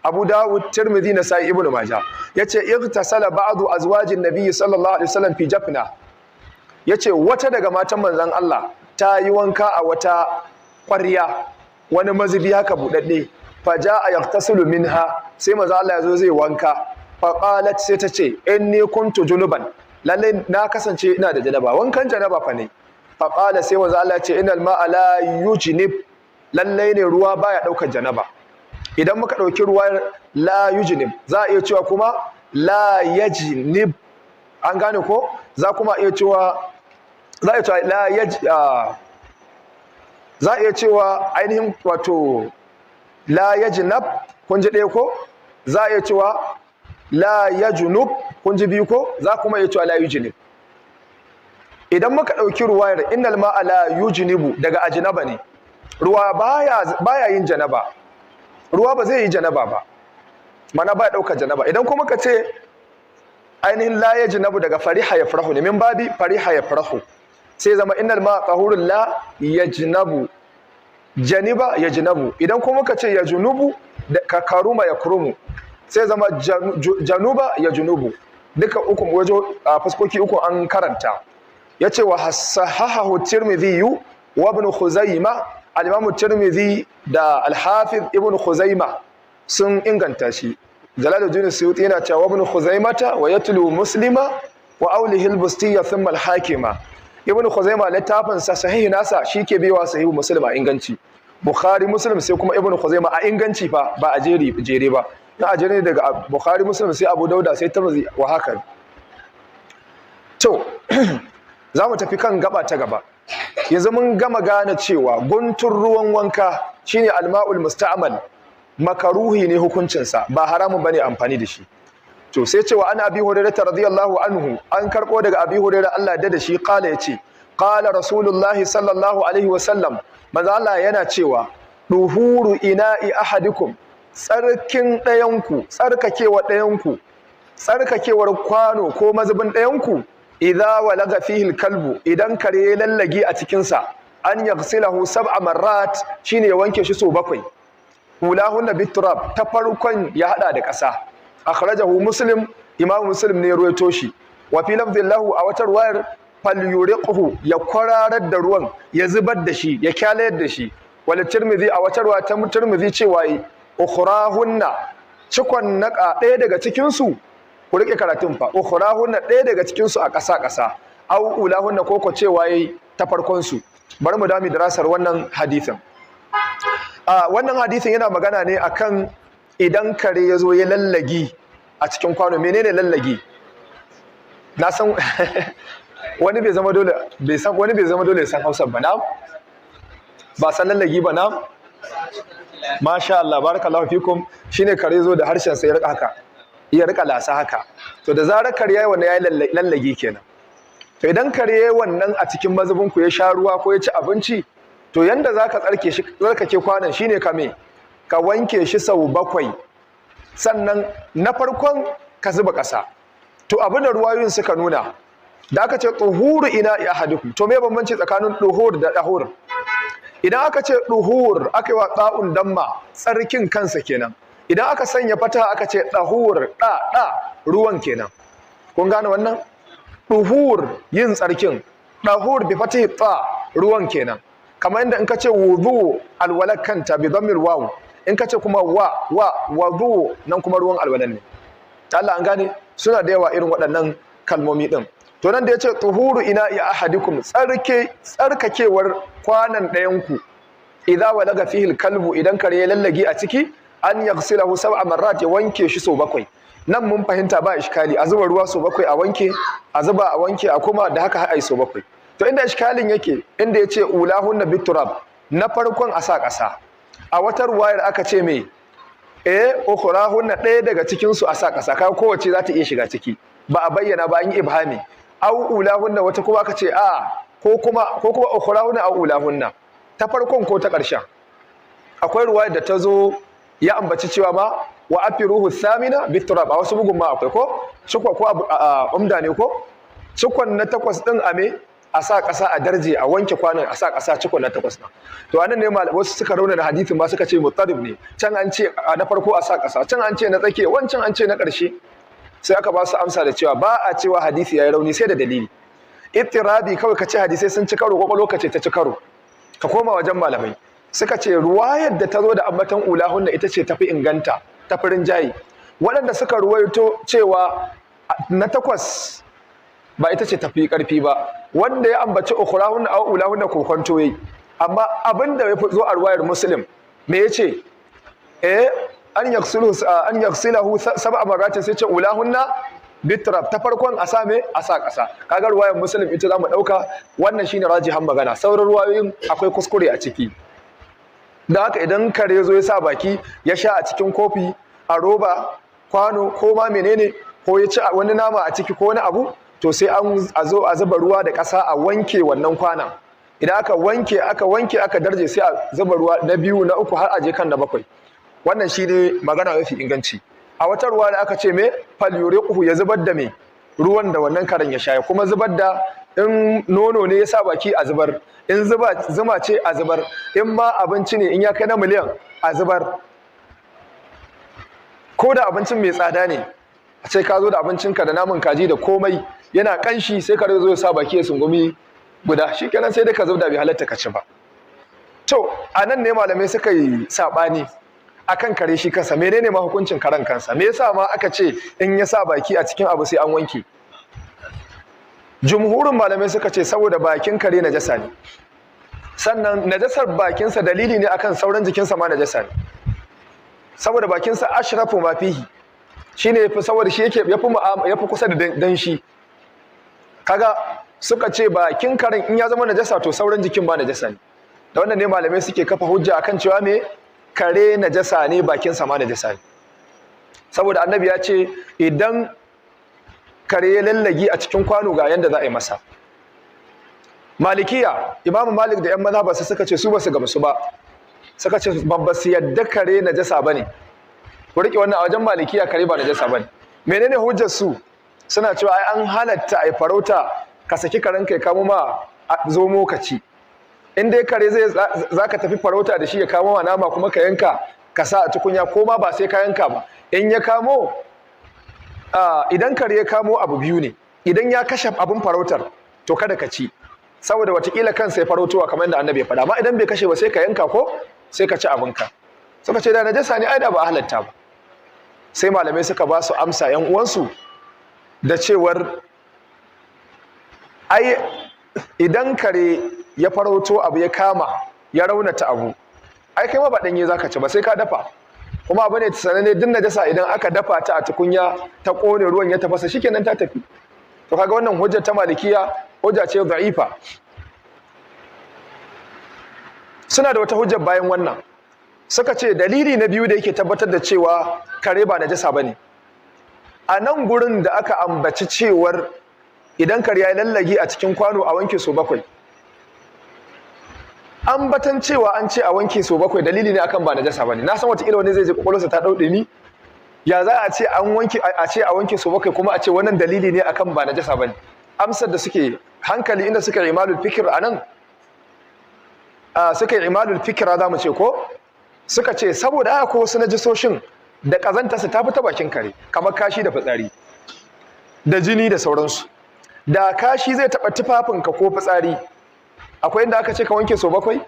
A: Abu Dawud Tirmidhi Nasa'i Ibn Majah yace igtasala ba'du azwajin nabiy sallallahu alaihi wasallam fi jafna yace wata daga matan manzon Allah ta yi wanka a wata ƙwarya wani mazubi haka budadde faja'a yaghtasilu minha sai manzon Allah yazo zai wanka faqalat sai ta ce inni kuntu junuban lalle na kasance ina da janaba wankan janaba fa ne faqala sai manzon Allah ya ce innal ma'a la yujnib lalle ne ruwa baya daukar janaba idan muka dauki ruwa la yujnib za a iya cewa kuma la yajnib an gane ko za kuma iya cewa za a iya cewa la za a iya cewa ainihin wato la yajnab kun ji ɗaya ko za a iya cewa la yajnub kun ji biyu ko za kuma iya cewa la yujnib idan muka dauki ruwayar innal ma'a la yujnibu daga ajnaba ne ruwa baya yin janaba ruwa ba zai yi janaba ba mana ba ya daukar janaba idan kuma ka ce ainihin la yajnabu daga fariha yafrahu ne min babi fariha yafrahu sai zama innal ma'a tahurul la yajnabu janiba yajnabu idan kuma ka ce yajnubu ka karuma yakrumu sai zama januba yajnubu duka uku wajo fuskoki uku an karanta yace wa sahahahu tirmidhi wa ibn khuzaimah al-imam tirmidhi da al-hafiz ibn khuzaimah sun inganta shi jalaluddin suyuti yana cewa ibn khuzaimata wa yatlu muslima wa awlihi al-bustiyya thumma al-hakima ibn khuzaimah littafin sa sahih nasa shike biwa sahih muslim a inganci bukhari muslim sai kuma ibn khuzaimah a inganci fa ba a jere ba na a jere daga bukhari muslim sai abu dauda sai tirmidhi wa haka to zamu tafi kan gaba ta gaba yanzu mun gama gane cewa guntun ruwan wanka shine alma'ul musta'mal makaruhi ne hukuncin sa ba haramun bane amfani da shi to sai cewa ana abi hurairah radiyallahu anhu an karbo daga abi hurairah Allah da shi kala yace qala rasulullahi sallallahu alaihi wasallam manzo Allah yana cewa duhuru ina'i ahadikum tsarkin dayanku tsarkakewar kwano ko mazubin dayanku idza walaga fihi alkalbu idan kare ya lallage a cikin sa an yaghsilahu sab'a marrat shine ya wanke shi so 7 hulahunna biturab ta farkon ya hada da ƙasa akhrajahu muslim imam muslim ne ya ruwaito shi wa fi lafdhin lahu a wata ruwayar falyuriqhu ya kwararar da ruwan ya zubar da shi ya kyalayar da shi wal tirmidhi a wata ruwa ta tirmidhi cewa ukhrahunna cikon naka ɗaya daga cikin su ku rike karatun fa ukhrahunna ɗaya daga cikin su a ƙasa au ulahunna koko cewa ta farkon su bari mu dami darasar wannan hadisin wannan hadisin yana magana ne akan idan kare yazo ya lallagi a cikin kwano menene lallagi na san wani bai zama dole ya san Hausa ba na ba san lallagi ba na masha Allah barakallahu fikum shine kare zo da harshen sa ya rika haka ya rika lasa haka to da zarar kare yayi wannan yayi lallagi kenan to idan kare yayi wannan a cikin mazubin ku ya sha ruwa ko ya ci abinci to yanda zaka tsarkake kwanan shine ka wanke shi sau 7 sannan na farkon ka zuba ƙasa to abin da ruwayoyin suka nuna da aka ce tuhuru ina ahadikum to me bambanci tsakanin duhur da dahur idan aka ce duhur aka yi wa ta'un damma tsarkin kansa kenan idan aka sanya fata aka ce dahur ruwan kenan kun gane wannan duhur yin tsarkin dahur bi fatihi ta ruwan kenan kamar inda in ka ce wudu alwalak kanta bi dhammil waw in ka ce kuma wudu nan kuma ruwan alwalan ne Allah an gane suna da yawa irin waɗannan kalmomi din to nan da yace tuhuru ina'i ahadikum tsarkakewar kwanan ɗayan ku idza walaga fihi alkalbu idan kare ya lallage a ciki an yaghsilahu 7 marrat, ya wanke shi so 7. nan mun fahimta ba iskali, a zuba ruwa so 7 a wanke, a zuba a wanke a kuma da haka ai so 7. to inda iskalin yake, inda yace ulahunna biturab, na farkon a sa ƙasa. a wata ruwayar aka ce me ukhrahunna, ɗaya daga cikin su a sa ƙasa, kaga kowace za ta iya shiga ciki, ba a bayyana ba, an yi ibhami. au ulahunna, wata kuma aka ce ko kuma ukhrahunna au ulahunna, ta farkon ko ta ƙarshen. akwai ruwayar da ta zo ya ambaci cewa ma wa afiruhu thamina biturab, a wasu bugun ma akwai ko cikwa ko umda ne ko cikon na 8 din a sa ƙasa a darje, a wanke kwanan, a sa ƙasa cikon na 8 na. to anan ne wasu suka rauna da hadisin ma suka ce mutarib ne, can an ce na farko a sa ƙasa, can an ce na tsakiya, wancan an ce na ƙarshe. sai aka ba su amsa da cewa ba a cewa hadisi yayi rauni sai da dalili. ittirabi kawai ka ce hadisai sun ci karo, ko lokaci ta ci karo, ka koma wajen malamai. suka ce ruwayar da ta zo da ambatan ulahunna ita ce tafi inganta, ta farin jayi. waɗanda suka ruwaito cewa na 8 ba ita ce tafi ƙarfi ba, wanda ya ambaci ukhrahunna aw ulahunna ko kwanto yayi. amma abinda ya zo a ruwayar muslim me yace an yaghsilahu 7 marratin, sai ce ulahunna bitrab, ta farkon a sa ƙasa. kaga ruwayar muslim ita zamu dauka, wannan shine rajihan magana, sauran ruwayoyin akwai kuskure a ciki. da haka idan kare zo ya sa baki ya sha a cikin kofi, a roba, kwano ko ma menene, ko ya ci wani nama a ciki ko wani abu, to sai a zo a zuba ruwa da ƙasa a wanke wannan kwanan. idan aka wanke aka darje, sai a zuba ruwa na 2 na 3 har a je kan na 7. wannan shine magana mafi inganci. a wata ruwa da aka ce me falyuriquhu, ya zubar da me ruwan da wannan karen ya sha, kuma zubar da, in nono ne ya sa baki a zubar, in zuma ce a zubar, in ma abinci ne in ya kai na miliyan a zubar. ko da abincin mai tsada ne, a ce ka zo da abincinka da namun kaji da komai yana kanshi, sai kare zo ya sa baki ya sungumi guda, shikenan sai dai ka zubda, bai halatta ka ci ba. to anan ne malamai suka yi sabani akan kare shi kansa, menene ma hukuncin karen kansa, me yasa ma aka ce in ya sa baki a cikin abu sai an wanke? jumhurin malamai suka ce saboda bakin kare najasa ne, sannan najasar bakinsa dalili ne akan sauran jikinsa ma najasa ne, saboda bakinsa ashrafu ma fihi, shine yafi, saboda shi yafi kusa da danshi. kaga suka ce bakin karen in ya zama najasa, to sauran jikin ba najasa ne. da wannan ne malamai suke kafa hujja akan cewa me kare najasa ne, bakinsa ma najasa ne, saboda annabi ya ce idan kare ya lallagi a cikin kwano ga yanda za a yi masa. malikiya, imamu malik da yan mazhabarsa suka ce su basu gamsu ba, suka ce ba su yadda kare najasa bane. ku rike wannan, a wajen malikiya kare ba najasa bane. menene hujjar su? suna cewa ai an halatta ai farauta, ka saki karen kai kamo ma zomo ka ci. in dai kare zaka tafi farauta da shi ya kamo ma nama, kuma ka yanka ka sa a tukunya, ko ma ba sai ka yanka ba, in ya kamo, idan kare ya kamo abu biyu ne, idan ya kashe abin farautar to kada ka ci, saboda watakila kansa ya farautowa kamar yadda annabi ya faɗa. amma idan bai kashe ba sai ka yanka ko sai ka ci abinka. suka ce da najasa ne ai da ba a halatta ba. sai malamai suka ba su amsa yan uwansu da cewar ai idan kare ya farauto abu ya kama ya raunata abu, ai kai ma ba danye zaka ci ba, sai ka dafa. kuma abu ne sananne, din najasa idan aka dafa ta a tukunya ta kone ruwan ya tafasa, shikenan ta tafi. to kaga wannan hujjar ta malikiya hujja ce da'ifa. suna da wata hujjar bayan wannan, suka ce dalili na biyu da yake tabbatar da cewa kare ba najasa bane, a nan gurin da aka ambaci cewar idan kare ya lallage a cikin kwano a wanke so 7, ambatan cewa an ce a wanke so 7 dalili ne akan ba najasa bane. na san wata ila wani zai je kokolwarsa ta daude ni, ya za a ce a wanke so 7 kuma a ce wannan dalili ne akan ba najasa bane? amsar da suke hankali inda suka imalul fikr anan, suka imalul fikra zamu ce ko, suka ce saboda haka ko wasu najisoshin da kazantarsa ta fita bakin kare, kamar kashi da fitsari da jini da sauransu. da kashi zai taba tufafinka ko fitsari, akwai inda aka ce ka wanke so 7?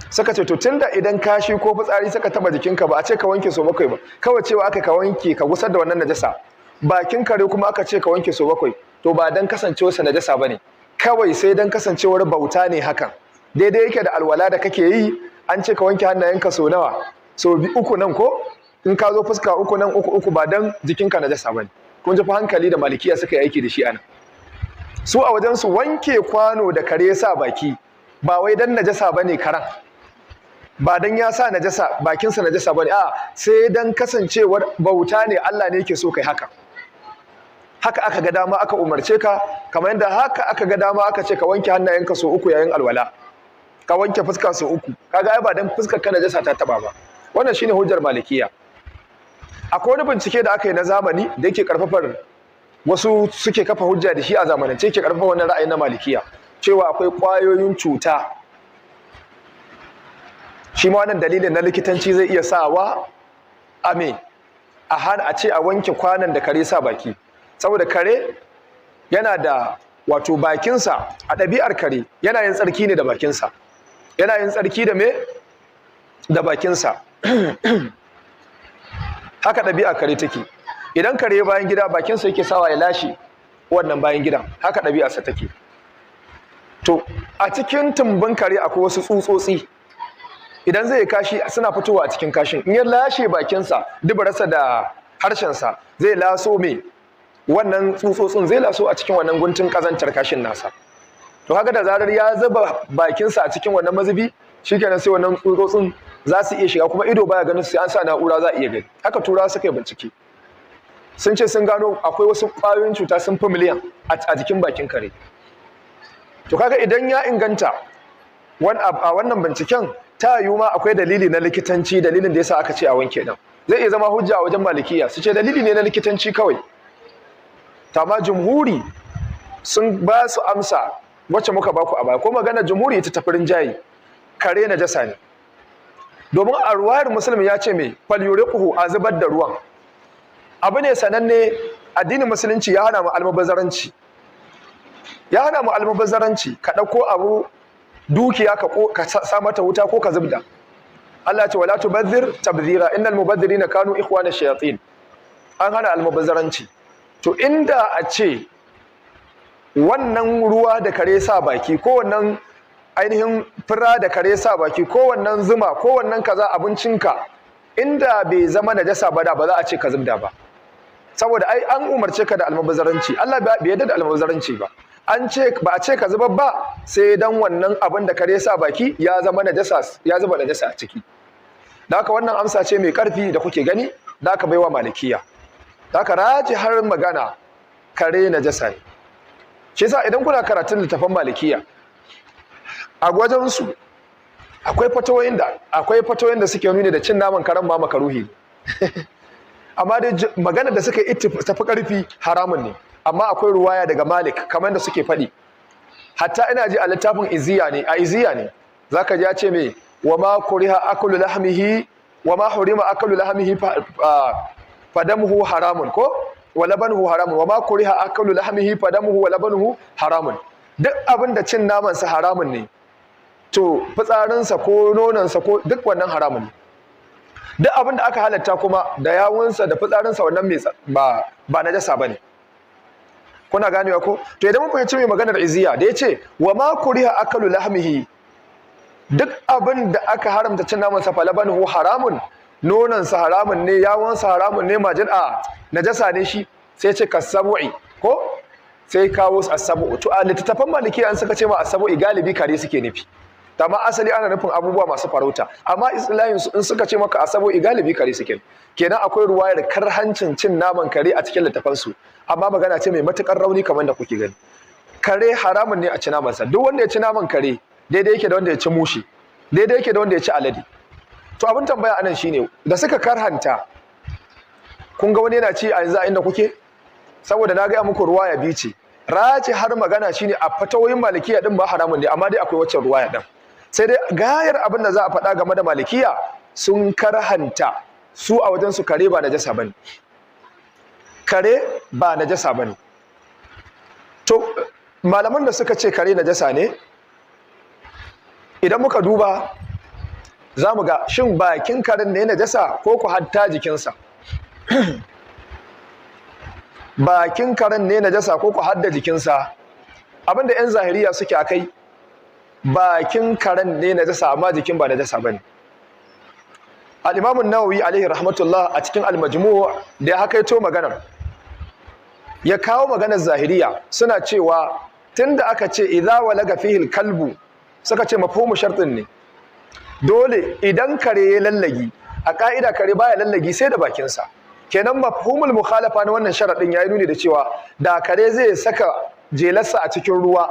A: suka ce to tunda idan kashi ko fitsari suka taba jikinka ba a ce ka wanke so 7 ba, kawai cewa aka ka wanke ka gusar da wannan najasa. bakin kare kuma aka ce ka wanke so 7, to ba dan kasancewar sa najasa bane, kawai sai dan kasancewar bauta ne hakan. daidai yake da alwala da kake yi, an ce ka wanke hannayenka so nawa? so 3 nan ko? in ka zo fuska uku nan uku ba dan jikinka najasa bane. Kun ji fa hankali da malikiya suka yi aiki da shi ana. Su a wajen su wanke kwano da kare sa baki ba wai dan najasa bane karan, ba dan ya sa najasa bakinsa najasa bane, a sai dan kasancewar bauta ne, Allah ne yake so kai haka. Haka aka ga dama aka umarce ka, kamar yadda haka aka ga dama aka ce ka wanke hannayenka so uku yayin alwala, ka wanke fuska so uku, kaga ai ba dan fuskar ka najasa ta taba ba. Wannan shine hujjar malikiya. Akwai wani bincike da aka yi na zamani da yake karfafar wasu suke kafa hujja da shi a zamanance, yake karfafa wannan ra'ayin na malikiya cewa akwai kwayoyin cuta. Shi ma wannan dalilin na likitanci zai iya sawa a hana a ce a wanke kwanan da kare sa baki, saboda kare yana da wato bakinsa, a ɗabi'ar kare yana yin tsarki ne da bakinsa, yana yin tsarki da me da bakinsa. Haka ɗabi'ar kare take. Idan kare bayan gida bakinsa yake sawa ya lashe wannan bayan gidan, haka ɗabi'arsa take. To a cikin tumbin kare akwai wasu tsutsotsi, idan zai kashi suna fitowa a cikin kashin, in ya lashe bakinsa dubararsa da harshensa zai laso me wannan tsutsotsin, zai laso a cikin wannan guntun kazantar kashin nasa. To haka da zarar ya zuba bakinsa a cikin wannan mazubi, shikenan sai wannan tsutsotsin za su iya shiga, kuma ido baya ganin su, sai an sa na'ura za a iya gani. Haka turawa suka yi bincike, sun ce sun gano akwai wasu ƙwayoyin cuta sun fi miliyan a jikin bakin kare. To kaga idan ya inganta a wannan binciken, ta yiwu ma akwai dalili na likitanci, dalilin da yasa aka ce a wanke dan zai iya zama hujja a wajen malikiya, su ce dalili ne na likitanci kawai. Amma jumhuri sun ba su amsa wacce muka baku a baya, ko magana jumhuri ita tafi rinjaye, kare najasa ne. Domin a ruwayar Muslim ya ce me falyuriquhu, a zubar da ruwan. Abu ne sananne, addinin musulunci ya hana mu almubazzaranci, ya hana mu almubazzaranci, ka ɗauko abu dukiya ka sa mata wuta ko ka zubda. Allah ya ce wala tubazzir tabzira innal mubazzirina kanu ikhwana shayatin. An hana almubazzaranci. To inda a ce wannan ruwa da kare sa baki, ko wannan ainihin fura da kare sa baki, ko wannan zuma, ko wannan kaza abincinka, inda bai zama najasa ba da ba za a ce ka zubda ba, saboda ai an umarce ka da almubazzaranci. Allah bai yarda da almubazzaranci ba. An ce ba a ce ka zubar ba sai dan wannan abin da kare sa baki ya zama najasa, ya zuba najasa a ciki. Da haka wannan amsa ce mai karfi da kuke gani, da aka baiwa malikiya. Da aka raji har magana kare najasa ne. Shi yasa idan kuna karatun littafin malikiya, a wajensu akwai fatawoyin da suke nuni da cin naman karen ma makaruhi. Amma dai magana da suka yi tafi karfi haramun ne. Amma akwai ruwaya daga Malik kamar da suke faɗi. Hatta ina ji a littafin Iziya ne zaka ji ya ce me wa ma kuriha aklu lahmihi wa ma hurima aklu lahmihi fadamuhu haramun, ko wa labanuhu haramun, wa ma kuriha aklu lahmihi fadamuhu wa labanuhu haramun. Duk abin da cin naman sa haramun ne, to fitsarinsa ko nonansa ko duk wannan haramun ne. Duk abin da aka halatta kuma da yawunsa da fitsarinsa wannan ba najasa bane. Kuna ganewa ko? To idan mun fahimci mai maganar Iziya da yace wa ma kuriha akalu lahmihi, duk abin da aka haramta cin naman sa falabanuhu haramun, nonan sa haramun ne, yawon sa haramun ne, majina najasa ne shi, sai ce kasabu'i, ko sai kawo asabu. To a littattafan maliki an suka ce ma asabu'i galibi kare suke nufi, amma asali ana nufin abubuwa masu farauta. Amma islamin in suka ce maka asabu'i galibi kare suke. Kenan akwai ruwayar karhancin cin naman kare a cikin littafansu, amma magana ce mai matukar rauni kamar da kuke gani. Kare haramun ne a ci namansa. Duk wanda ya ci naman kare daidai yake da wanda ya ci mushi, daidai yake da wanda ya ci alade. To abin tambaya anan shine, da suka karhanta, kun ga wani yana ci a yanzu a inda kuke? Saboda na gaya muku ruwaya biyu ce. Raci har magana shine a fatawoyin malikiya din ba haramun ne, amma dai akwai wacce ruwaya din. Sai dai gayar abin da za a faɗa game da malikiya, sun karhanta su a wajen su kare ba najasa bane. Kare ba najasa bane. To malaman da suka ce kare najasa ne, idan muka duba za mu ga shin bakin karen ne najasa ko ku hatta jikinsa. Bakin karen ne najasa ko ku hadda jikinsa. Abinda 'yan zahiriya suke akai, bakin karen ne najasa amma jikin ba najasa bane. al-Imam an-Nawawi alaihi rahmatullah a cikin al-Majmu' da ya hakaito maganar ya kawo maganar zahiriya suna cewa tunda aka ce idza walaga fihi al-kalbu suka ce mafhumu shartin ne dole idan kare ya lallagi a ka'ida kare baya lallagi sai da bakinsa kenan mafhumul mukhalafa na wannan sharadin yayi nuni da cewa da kare zai saka jelarsa a cikin ruwa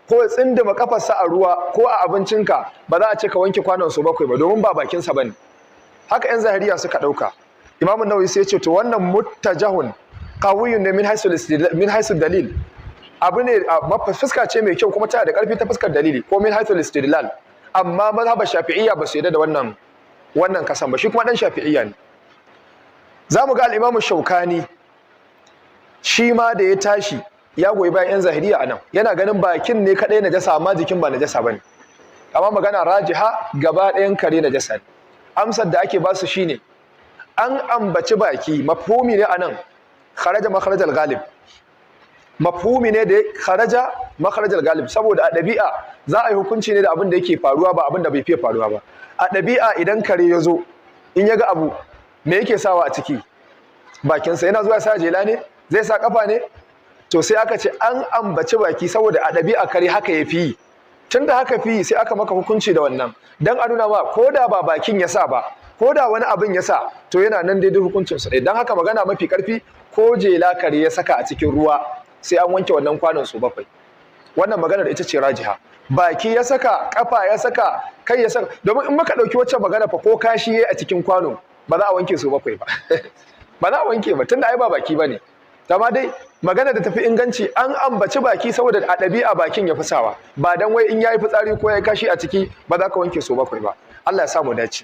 A: ko ya tsindima kafarsa a ruwa ko a abincinka ba za a ce ka wanke kwanon su bakwai ba domin ba bakinsa bane haka yan zahiriya suka dauka Imam an-Nawawi sai ya ce to wannan muttajahun qawiyyun min haythu dalil abu ne fuska ce mai kyau kuma tana da karfi ta fuskar dalili ko min haythu istidlal amma mazhabar shafi'iyya ba su yarda da wannan kasan ba shi kuma dan shafi'iyya ne zamu ga al-Imam Shawkani shi ma da ya tashi ya goyi bayan yan zahiriya anan yana ganin bakin ne kadai najasa amma jikin ba najasa bane amma magana rajiha gaba ɗayan kare najasa ne amsar da ake basu shine an ambaci baki mafhumi ne anan kharaja makharajal ghalib mafhumi ne da kharaja makharajal galib saboda a ɗabi'a za a yi hukunci ne da abin da yake faruwa ba abin da bai fiye faruwa ba a ɗabi'a idan kare ya zo in ya ga abu me yake sawa a ciki bakinsa yana zuwa sa jela ne zai sa kafa ne to sai aka ce an ambaci baki saboda a ɗabi'a kare haka ya fi tunda haka fi sai aka maka hukunci da wannan dan a nuna ma ko da ba bakin ya sa ba ko da wani abin ya sa to yana nan daidai hukuncinsa ɗaya dan haka magana mafi ƙarfi ko jela kare ya saka a cikin ruwa sai an wanke wannan kwanon su bakwai wannan maganar ita ce rajiha baki ya saka kafa ya saka kai ya saka domin in muka dauki wacce magana fa ko kashi yayi a cikin kwano ba za a wanke su bakwai ba ba za a wanke ba tunda ai ba baki bane amma dai magana da tafi inganci an ambaci baki saboda a ɗabi'a bakin ya fi sawa ba dan wai in yayi fitsari ko yayi kashi a ciki ba za ka wanke su bakwai ba Allah ya sa mu dace